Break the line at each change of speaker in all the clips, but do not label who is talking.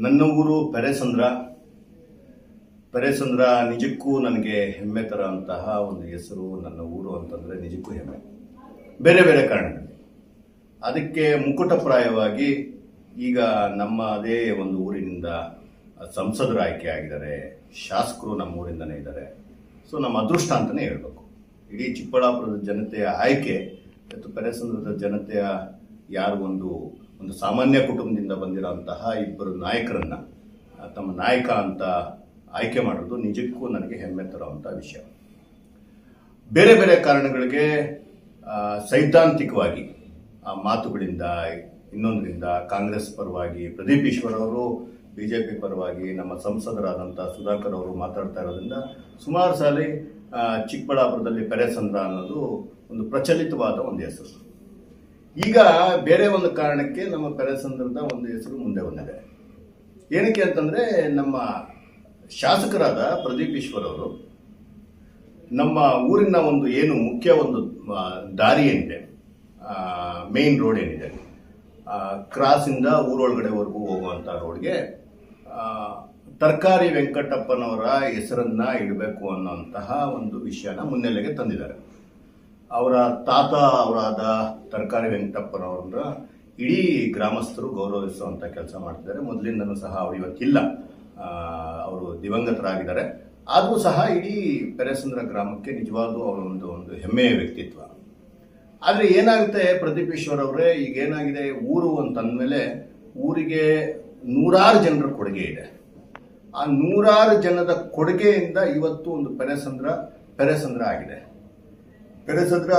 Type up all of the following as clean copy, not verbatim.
ನನ್ನ ಊರು ಪೆರೇಸಂದ್ರ. ಪೆರೇಸಂದ್ರ ನಿಜಕ್ಕೂ ನನಗೆ ಹೆಮ್ಮೆ ತರೋಂತಹ ಒಂದು ಹೆಸರು. ನನ್ನ ಊರು ಅಂತಂದರೆ ನಿಜಕ್ಕೂ ಹೆಮ್ಮೆ, ಬೇರೆ ಬೇರೆ ಕಾರಣಗಳು. ಅದಕ್ಕೆ ಮುಕುಟಪ್ರಾಯವಾಗಿ ಈಗ ನಮ್ಮ ಅದೇ ಒಂದು ಊರಿನಿಂದ ಸಂಸದರು ಆಯ್ಕೆ ಆಗಿದ್ದಾರೆ, ಶಾಸಕರು ನಮ್ಮ ಊರಿಂದನೇ ಇದ್ದಾರೆ. ಸೊ ನಮ್ಮ ಅದೃಷ್ಟ ಅಂತಲೇ ಹೇಳಬೇಕು. ಇಡೀ ಚಿಕ್ಕಬಳ್ಳಾಪುರದ ಜನತೆಯ ಆಯ್ಕೆ ಮತ್ತು ಪೆರೇಸಂದ್ರದ ಜನತೆಯ ಯಾರು ಒಂದು ಸಾಮಾನ್ಯ ಕುಟುಂಬದಿಂದ ಬಂದಿರೋಂತಹ ಇಬ್ಬರು ನಾಯಕರನ್ನ ತಮ್ಮ ನಾಯಕ ಅಂತ ಆಯ್ಕೆ ಮಾಡೋದು ನಿಜಕ್ಕೂ ನನಗೆ ಹೆಮ್ಮೆ ತರುವಂಥ ವಿಷಯ. ಬೇರೆ ಬೇರೆ ಕಾರಣಗಳಿಗೆ ಸೈದ್ಧಾಂತಿಕವಾಗಿ ಮಾತುಗಳಿಂದ ಇನ್ನೊಂದರಿಂದ ಕಾಂಗ್ರೆಸ್ ಪರವಾಗಿ ಪ್ರದೀಪ್ ಈಶ್ವರ್ ಅವರು, ಬಿಜೆಪಿ ಪರವಾಗಿ ನಮ್ಮ ಸಂಸದರಾದಂಥ ಸುಧಾಕರ್ ಅವರು ಮಾತಾಡ್ತಾ ಇರೋದ್ರಿಂದ ಸುಮಾರು ಸಾರಿ ಚಿಕ್ಕಬಳ್ಳಾಪುರದಲ್ಲಿ ಪೆರೇಸಂದ್ರ ಅನ್ನೋದು ಒಂದು ಪ್ರಚಲಿತವಾದ ಒಂದು ಹೆಸರು. ಈಗ ಬೇರೆ ಒಂದು ಕಾರಣಕ್ಕೆ ನಮ್ಮ ಪೆರೇಸಂದ್ರದ ಒಂದು ಹೆಸರು ಮುಂದೆ ಬಂದಿದೆ. ಏನಕ್ಕೆ ಅಂತಂದ್ರೆ, ನಮ್ಮ ಶಾಸಕರಾದ ಪ್ರದೀಪ್ ಈಶ್ವರ್ ಅವರು ನಮ್ಮ ಊರಿನ ಒಂದು ಏನು ಮುಖ್ಯ ಒಂದು ದಾರಿ ಏನಿದೆ, ಮೇನ್ ರೋಡ್ ಏನಿದೆ, ಕ್ರಾಸಿಂದ ಊರೊಳಗಡೆವರೆಗೂ ಹೋಗುವಂಥ ರೋಡ್ಗೆ ತರಕಾರಿ ವೆಂಕಟಪ್ಪನವರ ಹೆಸರನ್ನ ಇಡಬೇಕು ಅನ್ನೋಂತಹ ಒಂದು ವಿಷಯನ ಮುನ್ನೆಲೆಗೆ ತಂದಿದ್ದಾರೆ. ಅವರ ತಾತ ಅವರಾದ ತರಕಾರಿ ವೆಂಕಟಪ್ಪನವರ ಇಡೀ ಗ್ರಾಮಸ್ಥರು ಗೌರವಿಸುವಂಥ ಕೆಲಸ ಮಾಡ್ತಿದ್ದಾರೆ. ಮೊದಲಿಂದನೂ ಸಹ ಅವರು ಇವತ್ತಿಲ್ಲ, ಅವರು ದಿವಂಗತರಾಗಿದ್ದಾರೆ. ಆದರೂ ಸಹ ಇಡೀ ಪೆರೇಸಂದ್ರ ಗ್ರಾಮಕ್ಕೆ ನಿಜವಾಗ್ಲೂ ಅವರ ಒಂದು ಹೆಮ್ಮೆಯ ವ್ಯಕ್ತಿತ್ವ. ಆದರೆ ಏನಾಗುತ್ತೆ ಪ್ರದೀಪ್ ಈಶ್ವರ್ ಅವರೇ, ಈಗ ಏನಾಗಿದೆ, ಊರು ಅಂತಂದಮೇಲೆ ಊರಿಗೆ ನೂರಾರು ಜನರ ಕೊಡುಗೆ ಇದೆ. ಆ ನೂರಾರು ಜನದ ಕೊಡುಗೆಯಿಂದ ಇವತ್ತು ಒಂದು ಪೆರೇಸಂದ್ರ ಆಗಿದೆ. ಪೆರೇಸಂದ್ರ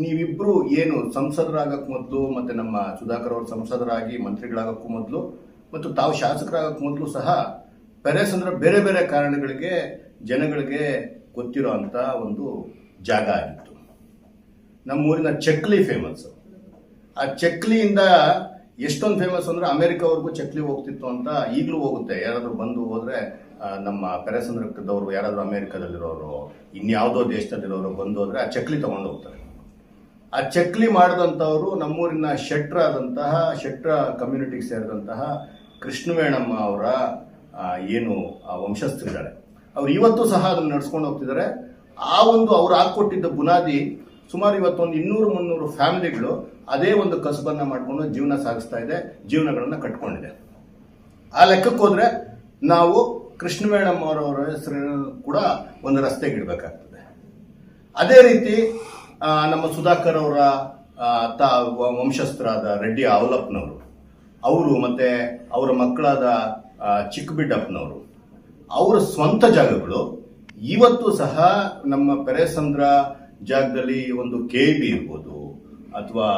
ನೀವಿಬ್ರು ಏನು ಸಂಸದರಾಗಕ್ಕೆ ಮೊದಲು, ಮತ್ತೆ ನಮ್ಮ ಸುಧಾಕರ್ ಅವರು ಸಂಸದರಾಗಿ ಮಂತ್ರಿಗಳಾಗಕ್ಕೂ ಮೊದಲು, ಮತ್ತು ತಾವು ಶಾಸಕರಾಗಕ್ಕೆ ಮೊದಲು ಸಹ ಪೆರೇಸಂದ್ರ ಬೇರೆ ಬೇರೆ ಕಾರಣಗಳಿಗೆ ಜನಗಳಿಗೆ ಗೊತ್ತಿರೋ ಅಂತ ಒಂದು ಜಾಗ ಆಗಿತ್ತು. ನಮ್ಮೂರಿನ ಚಕ್ಲಿ ಫೇಮಸ್. ಆ ಚಕ್ಲಿಯಿಂದ ಎಷ್ಟೊಂದು ಫೇಮಸ್ ಅಂದ್ರೆ ಅಮೆರಿಕವರೆಗೂ ಚಕ್ಲಿ ಹೋಗ್ತಿತ್ತು ಅಂತ ಈಗಲೂ ಹೋಗುತ್ತೆ. ಯಾರಾದರೂ ಬಂದು ಹೋದ್ರೆ ನಮ್ಮ ಪೆರೇಸಂದ್ರದವರು ಯಾರಾದರೂ ಅಮೆರಿಕದಲ್ಲಿರೋರು, ಇನ್ಯಾವುದೋ ದೇಶದಲ್ಲಿರೋರು ಬಂದು ಹೋದ್ರೆ ಆ ಚಕ್ಲಿ ತಗೊಂಡು ಹೋಗ್ತಾರೆ. ಆ ಚಕ್ಲಿ ಮಾಡಿದಂಥವರು ನಮ್ಮೂರಿನ ಶೆಟ್ರ ಕಮ್ಯುನಿಟಿಗೆ ಸೇರಿದಂತಹ ಕೃಷ್ಣವೇಣಮ್ಮ ಅವರ ಏನು ವಂಶಸ್ಥರಿದ್ದಾರೆ. ಅವ್ರು ಇವತ್ತು ಸಹ ಅದನ್ನು ನಡ್ಸ್ಕೊಂಡು ಹೋಗ್ತಿದ್ದಾರೆ. ಆ ಒಂದು ಅವ್ರು ಹಾಕೊಟ್ಟಿದ್ದ ಬುನಾದಿ ಸುಮಾರು ಇವತ್ತೊಂದು 200-300 ಫ್ಯಾಮಿಲಿಗಳು ಅದೇ ಒಂದು ಕಸಬನ್ನ ಮಾಡಿಕೊಂಡು ಜೀವನ ಸಾಗಿಸ್ತಾ ಇದೆ, ಜೀವನಗಳನ್ನ ಕಟ್ಕೊಂಡಿದೆ. ಆ ಲೆಕ್ಕಕ್ಕೆ ಹೋದ್ರೆ ನಾವು ಕೃಷ್ಣವೇಣಮ್ಮ ಅವರವರ ಹೆಸರು ಕೂಡ ಒಂದು ರಸ್ತೆಗೆ ಇಡಬೇಕಾಗ್ತದೆ. ಅದೇ ರೀತಿ ನಮ್ಮ ಸುಧಾಕರ್ ಅವರ ವಂಶಸ್ಥರಾದ ರೆಡ್ಡಿ ಅವಲಪ್ಪನವರು, ಅವರು ಮತ್ತೆ ಅವರ ಮಕ್ಕಳಾದ ಚಿಕ್ಕಬಿಡ್ಡಪ್ಪನವರು, ಅವರ ಸ್ವಂತ ಜಾಗಗಳು ಇವತ್ತು ಸಹ ನಮ್ಮ ಪೆರೇಸಂದ್ರ ಜಾಗದಲ್ಲಿ ಒಂದು KEB ಇರ್ಬೋದು, ಅಥವಾ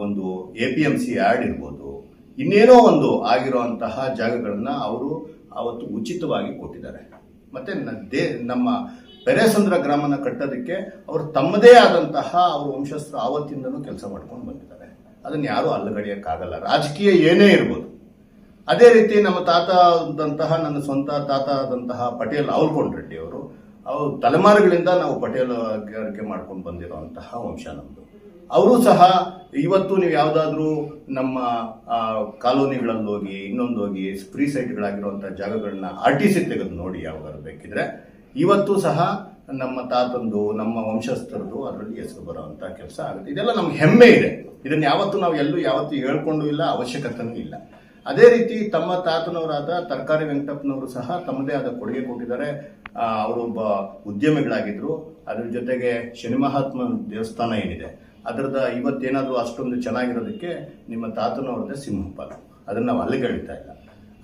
ಒಂದು APMC ಆ್ಯಡ್ ಇರ್ಬೋದು, ಇನ್ನೇನೋ ಒಂದು ಆಗಿರುವಂತಹ ಜಾಗಗಳನ್ನ ಅವರು ಅವತ್ತು ಉಚಿತವಾಗಿ ಕೊಟ್ಟಿದ್ದಾರೆ. ಮತ್ತೆ ನಮ್ಮ ಪೆರೇಸಂದ್ರ ಗ್ರಾಮನ ಕಟ್ಟೋದಕ್ಕೆ ಅವರು ತಮ್ಮದೇ ಆದಂತಹ ಅವ್ರ ವಂಶಸ್ಥರು ಆವತ್ತಿಂದನೂ ಕೆಲಸ ಮಾಡ್ಕೊಂಡು ಬಂದಿದ್ದಾರೆ. ಅದನ್ನು ಯಾರೂ ಅಲ್ಲಗಡಿಯಕ್ಕಾಗಲ್ಲ, ರಾಜಕೀಯ ಏನೇ ಇರ್ಬೋದು. ಅದೇ ರೀತಿ ನಮ್ಮ ನನ್ನ ಸ್ವಂತ ತಾತ ಆದಂತಹ ಪಟೇಲ್ ಅವಲ್ಕೊಂಡ್ ರೆಡ್ಡಿ ಅವರು ತಲೆಮಾರುಗಳಿಂದ ನಾವು ಪಟೇಲರಿಗೆ ಮಾಡ್ಕೊಂಡು ಬಂದಿರುವಂತಹ ವಂಶ ನಮ್ಮದು. ಅವರು ಸಹ ಇವತ್ತು ನೀವು ಯಾವುದಾದ್ರೂ ನಮ್ಮ ಕಾಲೋನಿಗಳಲ್ಲಿ ಹೋಗಿ ಇನ್ನೊಂದೋಗಿ ಫ್ರೀ ಸೈಟ್ಗಳಾಗಿರುವಂತಹ ಜಾಗಗಳನ್ನ RTC ತೆಗೆದು ನೋಡಿ ಯಾವಾಗಾದ್ರು ಬೇಕಿದ್ರೆ, ಇವತ್ತು ಸಹ ನಮ್ಮ ತಾತಂದು ನಮ್ಮ ವಂಶಸ್ಥರದು ಅದರಲ್ಲಿ ಹೆಸರು ಬರುವಂತ ಕೆಲಸ ಆಗುತ್ತೆ. ಇದೆಲ್ಲ ನಮ್ಗೆ ಹೆಮ್ಮೆ ಇದೆ. ಇದನ್ನ ನಾವು ಯಾವತ್ತೂ ಹೇಳ್ಕೊಂಡು ಇಲ್ಲ, ಅವಶ್ಯಕತೆನೂ ಇಲ್ಲ. ಅದೇ ರೀತಿ ತಮ್ಮ ತಾತನವರಾದ ತರಕಾರಿ ವೆಂಕಟಪ್ಪನವರು ಸಹ ತಮ್ಮದೇ ಆದ ಕೊಡುಗೆ ಕೊಟ್ಟಿದ್ದಾರೆ. ಅವರೊಬ್ಬ ಉದ್ಯಮಿಗಳಾಗಿದ್ರು. ಅದ್ರ ಜೊತೆಗೆ ಶನಿ ಮಹಾತ್ಮ ದೇವಸ್ಥಾನ ಏನಿದೆ ಅದರದ ಇವತ್ತೇನಾದ್ರೂ ಅಷ್ಟೊಂದು ಚೆನ್ನಾಗಿರೋದಕ್ಕೆ ನಿಮ್ಮ ತಾತನವ್ರದ್ದೇ ಸಿಂಹಪಾಲು, ಅದನ್ನ ನಾವು ಅಲ್ಲಿಗೆಳಿತಾ ಇಲ್ಲ.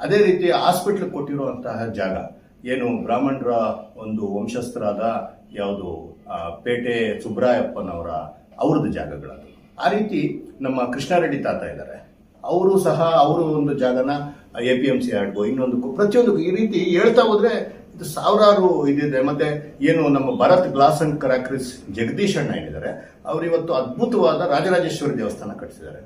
ಅದೇ ರೀತಿ ಹಾಸ್ಪಿಟ್ಲ್ ಕೊಟ್ಟಿರುವಂತಹ ಜಾಗ ಏನು ಬ್ರಾಹ್ಮಣರ ಒಂದು ವಂಶಸ್ಥರಾದ ಯಾವುದು ಪೇಟೆ ಸುಬ್ರಾಯಪ್ಪನವರ ಅವ್ರದ್ದು ಜಾಗಗಳದು. ಆ ರೀತಿ ನಮ್ಮ ಕೃಷ್ಣಾರೆಡ್ಡಿ ತಾತ ಇದ್ದಾರೆ, ಅವರು ಸಹ ಅವರು ಒಂದು ಜಾಗನ APMC ಆಡ್ಗೋ ಇನ್ನೊಂದಕ್ಕೂ ಪ್ರತಿಯೊಂದಕ್ಕೂ ಈ ರೀತಿ ಹೇಳ್ತಾ ಹೋದ್ರೆ ಇದು ಸಾವಿರಾರು ಇದಿದೆ. ಮತ್ತೆ ಏನು ನಮ್ಮ Bharat glass and crackers Jagadish ಅಣ್ಣ ಏನಿದ್ದಾರೆ, ಅವರು ಇವತ್ತು ಅದ್ಭುತವಾದ ರಾಜರಾಜೇಶ್ವರಿ ದೇವಸ್ಥಾನ ಕಟ್ಟಿಸಿದ್ದಾರೆ.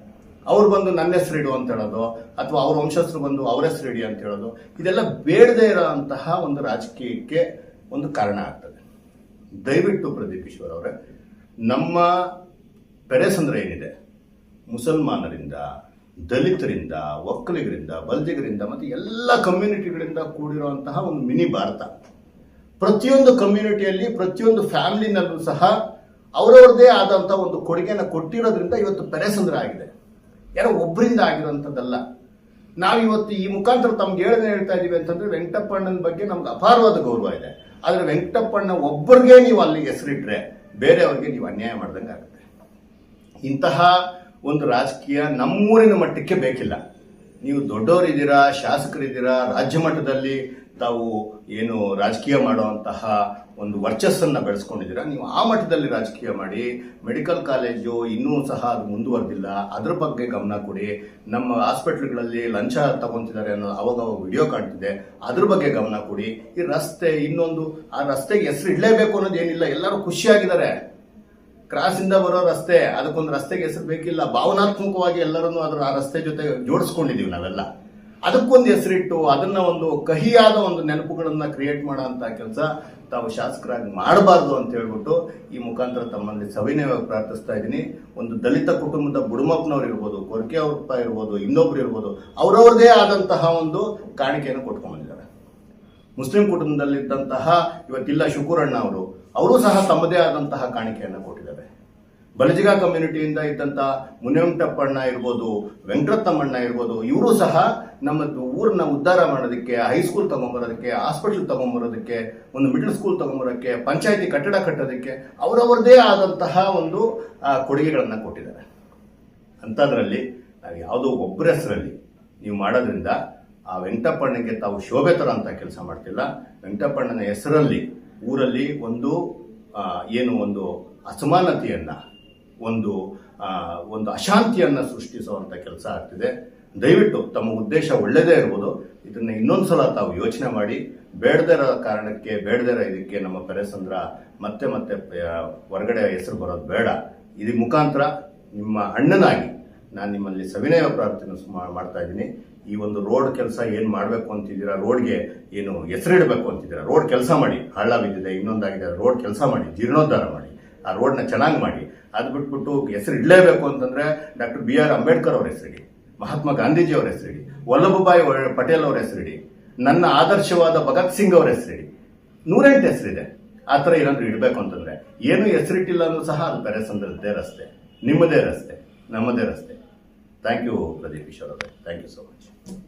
ಅವ್ರು ಬಂದು ನನ್ನ ಹೆಸರು ಇಡು ಅಂತ ಹೇಳೋದು, ಅಥವಾ ಅವ್ರ ವಂಶಸ್ಥರು ಬಂದು ಅವ್ರ ಹೆಸರು ಇಡಿ ಅಂತ ಹೇಳೋದು, ಇದೆಲ್ಲ ಬೇಡದೇ ಇರೋಂತಹ ಒಂದು ರಾಜಕೀಯಕ್ಕೆ ಒಂದು ಕಾರಣ ಆಗ್ತದೆ. ದಯವಿಟ್ಟು ಪ್ರದೀಪ್ ಈಶ್ವರ್ ಅವರೇ, ನಮ್ಮ ಪೆರೇಸಂದ್ರ ಏನಿದೆ ಮುಸಲ್ಮಾನರಿಂದ ದಲಿತರಿಂದ, ಒಕ್ಕಲಿಗರಿಂದ, ಬಲ್ಜಿಗರಿಂದ ಮತ್ತು ಎಲ್ಲ ಕಮ್ಯುನಿಟಿಗಳಿಂದ ಕೂಡಿರುವಂತಹ ಒಂದು ಮಿನಿ ಭಾರತ. ಪ್ರತಿಯೊಂದು ಕಮ್ಯುನಿಟಿಯಲ್ಲಿ, ಪ್ರತಿಯೊಂದು ಫ್ಯಾಮಿಲಿನಲ್ಲೂ ಸಹ ಅವರವ್ರದ್ದೇ ಆದಂಥ ಒಂದು ಕೊಡುಗೆಯನ್ನು ಕೊಟ್ಟಿರೋದ್ರಿಂದ ಇವತ್ತು ಪೆರೇಸಂದ್ರ ಆಗಿದೆ. ಯಾರೋ ಒಬ್ಬರಿಂದ ಆಗಿರೋಂಥದ್ದಲ್ಲ. ನಾವಿವತ್ತು ಈ ಮುಖಾಂತರ ತಮ್ಗೆ ಹೇಳ್ತಾ ಇದ್ದೀವಿ ಅಂತಂದ್ರೆ, ವೆಂಕಟಪ್ಪಣ್ಣನ ಬಗ್ಗೆ ನಮ್ಗೆ ಅಪಾರವಾದ ಗೌರವ ಇದೆ. ಆದರೆ ವೆಂಕಟಪ್ಪಣ್ಣ ಒಬ್ಬರಿಗೆ ನೀವು ಅಲ್ಲಿ ಹೆಸರಿಟ್ರೆ ಬೇರೆಯವ್ರಿಗೆ ನೀವು ಅನ್ಯಾಯ ಮಾಡ್ದಂಗೆ ಆಗುತ್ತೆ. ಇಂತಹ ಒಂದು ರಾಜಕೀಯ ನಮ್ಮೂರಿನ ಮಟ್ಟಕ್ಕೆ ಬೇಕಿಲ್ಲ. ನೀವು ದೊಡ್ಡವರಿದ್ದೀರಾ, ಶಾಸಕರಿದ್ದೀರಾ, ರಾಜ್ಯ ಮಟ್ಟದಲ್ಲಿ ತಾವು ಏನು ರಾಜಕೀಯ ಮಾಡುವಂತಹ ಒಂದು ವರ್ಚಸ್ಸನ್ನು ಬೆಳೆಸ್ಕೊಂಡಿದ್ದೀರಾ. ನೀವು ಆ ಮಟ್ಟದಲ್ಲಿ ರಾಜಕೀಯ ಮಾಡಿ. ಮೆಡಿಕಲ್ ಕಾಲೇಜು ಇನ್ನೂ ಸಹ ಅದು ಮುಂದುವರೆದಿಲ್ಲ, ಅದ್ರ ಬಗ್ಗೆ ಗಮನ ಕೊಡಿ. ನಮ್ಮ ಹಾಸ್ಪಿಟ್ಲ್ಗಳಲ್ಲಿ ಲಂಚ ತಗೊಂತಿದ್ದಾರೆ ಅನ್ನೋ ಅವಾಗ ವಿಡಿಯೋ ಕಾಣ್ತಿದೆ, ಅದ್ರ ಬಗ್ಗೆ ಗಮನ ಕೊಡಿ. ಈ ರಸ್ತೆ ಇನ್ನೊಂದು, ಆ ರಸ್ತೆಗೆ ಹೆಸರು ಇಡಲೇಬೇಕು ಅನ್ನೋದು ಏನಿಲ್ಲ, ಎಲ್ಲರೂ ಖುಷಿಯಾಗಿದ್ದಾರೆ. ಕ್ರಾಸಿಂದ ಬರೋ ರಸ್ತೆ, ಅದಕ್ಕೊಂದು ರಸ್ತೆಗೆ ಹೆಸರು ಬೇಕಿಲ್ಲ. ಭಾವನಾತ್ಮಕವಾಗಿ ಎಲ್ಲರನ್ನೂ ಆ ರಸ್ತೆ ಜೊತೆ ಜೋಡಿಸ್ಕೊಂಡಿದ್ದೀವಿ ನಾವೆಲ್ಲ. ಅದಕ್ಕೊಂದು ಹೆಸರಿಟ್ಟು ಅದನ್ನ ಒಂದು ಕಹಿಯಾದ ಒಂದು ನೆನಪುಗಳನ್ನ ಕ್ರಿಯೇಟ್ ಮಾಡೋ ಅಂತ ಕೆಲಸ ತಾವು ಶಾಸಕರಾಗಿ ಮಾಡಬಾರ್ದು ಅಂತ ಹೇಳ್ಬಿಟ್ಟು ಈ ಮುಖಾಂತರ ತಮ್ಮಲ್ಲಿ ಸವಿನಯವಾಗಿ ಪ್ರಾರ್ಥಿಸ್ತಾ ಇದ್ದೀನಿ. ಒಂದು ದಲಿತ ಕುಟುಂಬದ ಬುಡುಮಪ್ಪನವ್ರು ಇರ್ಬೋದು, ಕೊರಕೆ ಅವ್ರಪ್ಪ ಇರ್ಬೋದು, ಇನ್ನೊಬ್ರು ಇರ್ಬೋದು, ಅವರವ್ರದೇ ಆದಂತಹ ಒಂದು ಕಾಣಿಕೆಯನ್ನು ಕೊಟ್ಕೊಂಡ್ಬಂದಿದ್ದಾರೆ. ಮುಸ್ಲಿಂ ಕುಟುಂಬದಲ್ಲಿದ್ದಂತಹ ಇವತ್ತಿಲ್ಲ ಶುಕೂರಣ್ಣ ಅವರು ಸಹ ತಮ್ಮದೇ ಆದಂತಹ ಕಾಣಿಕೆಯನ್ನು ಕೊಟ್ಟಿದ್ದಾರೆ. ಬಲಜಿಗ ಕಮ್ಯುನಿಟಿಯಿಂದ ಇದ್ದಂತಹ ಮುನಿವೆಂಕಟಪ್ಪಣ್ಣ ಇರ್ಬೋದು, ವೆಂಕಟರತ್ನಮ್ಮಣ್ಣ ಇರ್ಬೋದು, ಇವರು ಸಹ ನಮ್ಮ ಊರನ್ನ ಉದ್ಧಾರ ಮಾಡೋದಕ್ಕೆ, ಹೈಸ್ಕೂಲ್ ತಗೊಂಬರೋದಕ್ಕೆ, ಹಾಸ್ಪಿಟಲ್ ತಗೊಂಬರೋದಕ್ಕೆ, ಒಂದು ಮಿಡಲ್ ಸ್ಕೂಲ್ ತಗೊಂಬರೋಕ್ಕೆ, ಪಂಚಾಯತಿ ಕಟ್ಟಡ ಕಟ್ಟೋದಕ್ಕೆ ಅವರವರದೇ ಆದಂತಹ ಒಂದು ಕೊಡುಗೆಗಳನ್ನು ಕೊಟ್ಟಿದ್ದಾರೆ. ಅಂಥದ್ರಲ್ಲಿ ನಾವು ಯಾವುದೋ ಒಬ್ಬರ ಹೆಸರಲ್ಲಿ ನೀವು ಮಾಡೋದ್ರಿಂದ ಆ ವೆಂಕಟಪ್ಪಣ್ಣಗೆ ತಾವು ಶೋಭೆ ತರ ಅಂತ ಕೆಲಸ ಮಾಡ್ತಿಲ್ಲ. ವೆಂಕಟಪ್ಪಣ್ಣನ ಹೆಸರಲ್ಲಿ ಊರಲ್ಲಿ ಒಂದು ಒಂದು ಅಸಮಾನತೆಯನ್ನ, ಒಂದು ಅಶಾಂತಿಯನ್ನ ಸೃಷ್ಟಿಸುವಂತ ಕೆಲಸ ಆಗ್ತಿದೆ. ದಯವಿಟ್ಟು ತಮ್ಮ ಉದ್ದೇಶ ಒಳ್ಳೆಯದೇ ಇರ್ಬೋದು, ಇದನ್ನ ಇನ್ನೊಂದ್ಸಲ ತಾವು ಯೋಚನೆ ಮಾಡಿ. ಬೇಡದೇ ಇರೋ ಕಾರಣಕ್ಕೆ, ಬೇಡದೇ ಇರೋ ಇದಕ್ಕೆ ನಮ್ಮ ಪೆರೇಸಂದ್ರ ಮತ್ತೆ ಹೊರಗಡೆ ಹೆಸರು ಬರೋದು ಬೇಡ. ಇದ್ರ ಮುಖಾಂತರ ನಿಮ್ಮ ಅಣ್ಣನಾಗಿ ನಾನು ನಿಮ್ಮಲ್ಲಿ ಸವಿನಯ ಪ್ರಾರ್ಥನೆ ಮಾಡ್ತಾ ಇದ್ದೀನಿ. ಈ ಒಂದು ರೋಡ್ ಕೆಲಸ ಏನು ಮಾಡಬೇಕು ಅಂತಿದ್ದೀರಾ, ರೋಡ್ಗೆ ಏನು ಹೆಸರಿಡಬೇಕು ಅಂತಿದ್ದೀರಾ, ರೋಡ್ ಕೆಲಸ ಮಾಡಿ. ಹಳ್ಳ ಬಿದ್ದಿದೆ, ಇನ್ನೊಂದಾಗಿದೆ, ರೋಡ್ ಕೆಲಸ ಮಾಡಿ, ಜೀರ್ಣೋದ್ಧಾರ ಮಾಡಿ, ಆ ರೋಡ್ನ ಚೆನ್ನಾಗಿ ಮಾಡಿ. ಅದು ಬಿಟ್ಬಿಟ್ಟು ಹೆಸರು ಇಡಲೇಬೇಕು ಅಂತಂದ್ರೆ ಡಾಕ್ಟರ್ BR ಅಂಬೇಡ್ಕರ್ ಅವ್ರ ಹೆಸರಿಡಿ, ಮಹಾತ್ಮ ಗಾಂಧೀಜಿ ಅವರ ಹೆಸರಿಡಿ, ವಲ್ಲಭಭಾಯಿ ಪಟೇಲ್ ಅವರ ಹೆಸರಿಡಿ, ನನ್ನ ಆದರ್ಶವಾದ ಭಗತ್ ಸಿಂಗ್ ಅವರ ಹೆಸರಿಡಿ. 108 ಹೆಸರಿದೆ. ಆ ಥರ ಏನಾದರೂ ಇಡಬೇಕು ಅಂತಂದ್ರೆ ಏನು ಹೆಸರಿಟ್ಟಿಲ್ಲ ಅಂದ್ರೂ ಸಹ ಅದು ಪೆರೇಸಂದ್ರದ್ದೇ ರಸ್ತೆ, ನಿಮ್ಮದೇ ರಸ್ತೆ, ನಮ್ಮದೇ ರಸ್ತೆ. ಥ್ಯಾಂಕ್ ಯು ಪ್ರದೀಪ್ ಕಿಶೋರ್ ಅವರೇ, ಥ್ಯಾಂಕ್ ಯು ಸೋ ಮಚ್.